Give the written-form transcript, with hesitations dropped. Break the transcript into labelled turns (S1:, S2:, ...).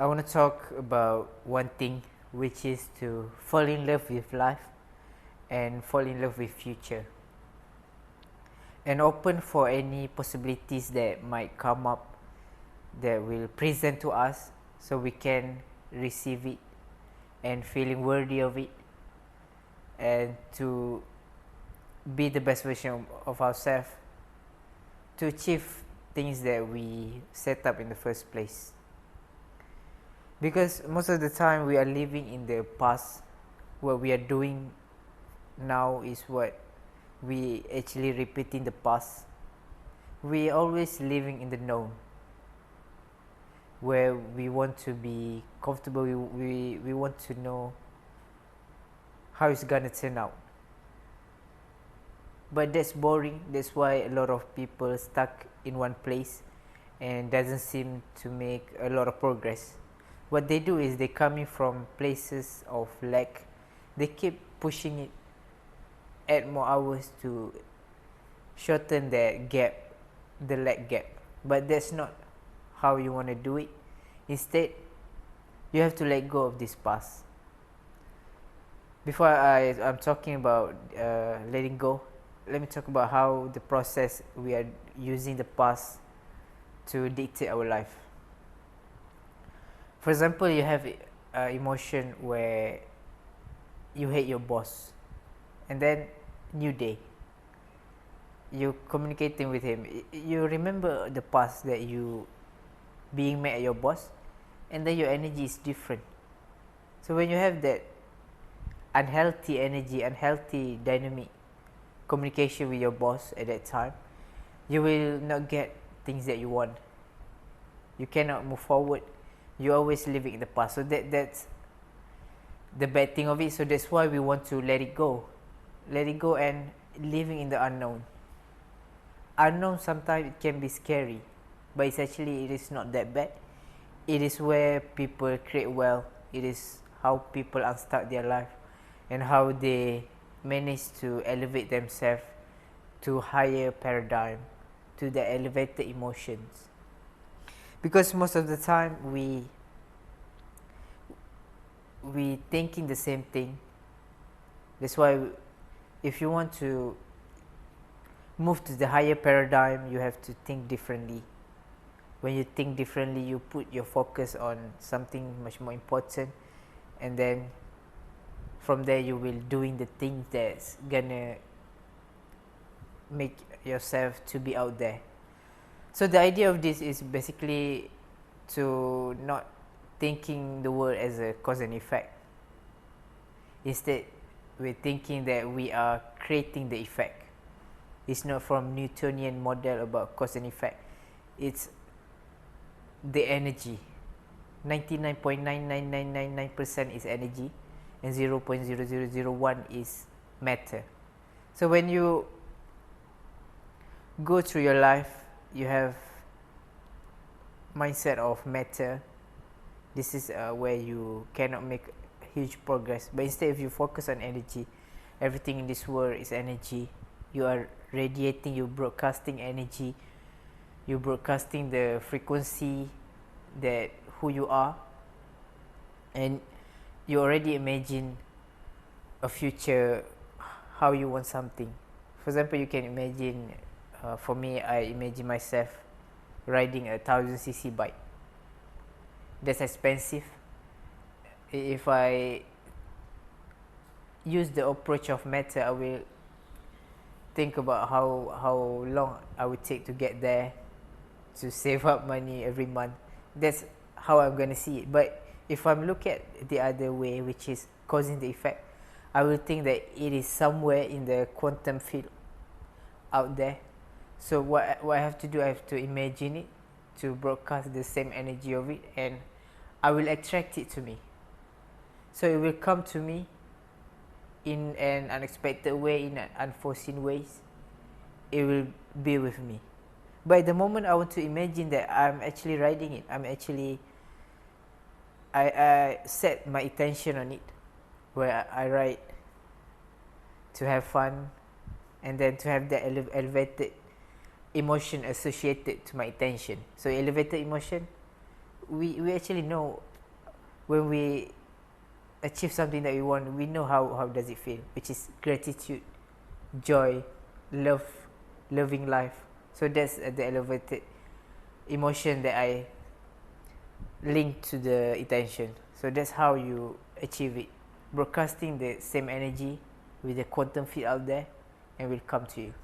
S1: I want to talk about one thing, which is to fall in love with life and fall in love with future, and open for any possibilities that might come up that will present to us, so we can receive it and feeling worthy of it, and to be the best version of ourselves, to achieve things that we set up in the first place. Because most of the time we are living in the past. What we are doing now is what we actually repeat in the past. We are always living in the known, where we want to be comfortable. We want to know how it's gonna turn out. But that's boring. That's why a lot of people stuck in one place and doesn't seem to make a lot of progress. What they do is they coming from places of lack. They keep pushing it, add more hours to shorten that gap, the lack gap. But that's not how you want to do it. Instead, you have to let go of this past. Before I'm talking about letting go, let me talk about how the process we are using the past to dictate our life. For example, you have emotion where you hate your boss, and then new day, you communicating with him. You remember the past that you being mad at your boss, and then your energy is different. So when you have that unhealthy energy, unhealthy dynamic communication with your boss at that time, you will not get things that you want. You cannot move forward. You're always living in the past. So that's the bad thing of it. So that's why we want to let it go. Let it go and living in the unknown. Unknown sometimes it can be scary, but it is not that bad. It is where people create wealth. It is how people unstuck their life and how they manage to elevate themselves to higher paradigm, to the elevated emotions. Because most of the time we thinking the same thing. That's why if you want to move to the higher paradigm, you have to think differently. When you think differently, you put your focus on something much more important, and then from there you will doing the things that's gonna make yourself to be out there. So the idea of this is basically to not thinking the world as a cause and effect. Instead, we're thinking that we are creating the effect. It's not from Newtonian model about cause and effect. It's the energy. 99.99999% is energy, and 0.0001 is matter. So when you go through your life, you have mindset of matter. This is where you cannot make huge progress. But instead, if you focus on energy, everything in this world is energy. You are radiating, you broadcasting energy, you broadcasting the frequency that who you are, and you already imagine a future, how you want something. For example, you can imagine, for me, I imagine myself riding a 1000cc bike. That's expensive. If I use the approach of matter, I will think about how long I would take to get there, to save up money every month. That's how I'm gonna see it. But if I'm looking at the other way, which is causing the effect, I will think that it is somewhere in the quantum field out there. So what I have to do, I have to imagine it, to broadcast the same energy of it, and I will attract it to me. So it will come to me in an unexpected way, in an unforeseen ways. It will be with me. But at the moment I want to imagine that I'm actually riding it, I set my attention on it, where I ride to have fun, and then to have that elevated emotion associated to my attention. So elevated emotion, we actually know when we achieve something that we want, we know how does it feel, which is gratitude, joy, love, loving life. So that's the elevated emotion that I link to the intention. So that's how you achieve it, broadcasting the same energy with the quantum field out there, and will come to you.